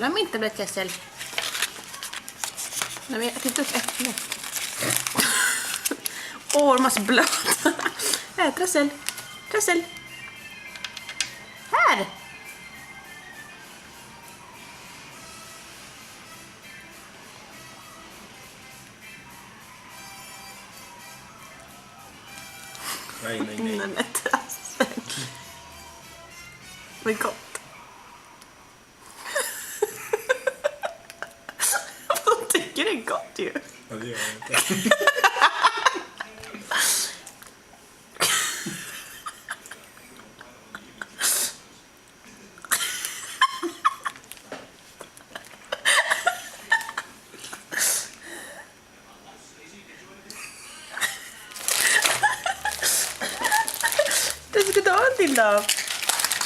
Glöm inte blött Tessel. Nej, men jag tittar upp äpplet. Åh, de är så blöta. Här, Tessel. Tessel. Här. Nej. Nej, men Tessel. Vad gott. Vad tycker det är gott ju? Ja, det gör jag inte. Du ska ta en till då.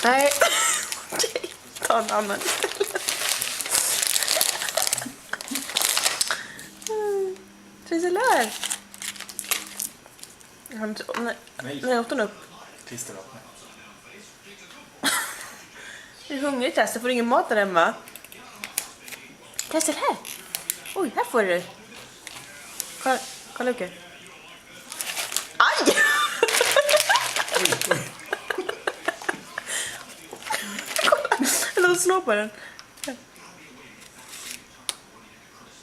Nej. Okej, ta en annan istället. Tessel här. Nej, åt hon upp. Klistervatten. Är du hungrig, Tessel? Får du ingen mat där hemma? Tessel, här. Oj, här får du. Kolla Luke. Aj! Eller hon slår på den.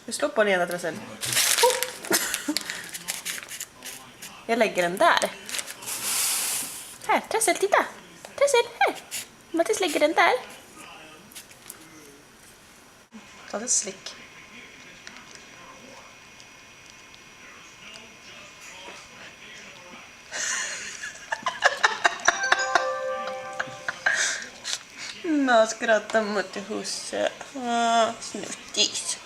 Du slår på den ena, Tessel. Jag lägger den där. Här, Tessel, titta. Tessel, här. Mattis lägger den där. Ta en slick. Nå, skrattar mot husse. Snuttis.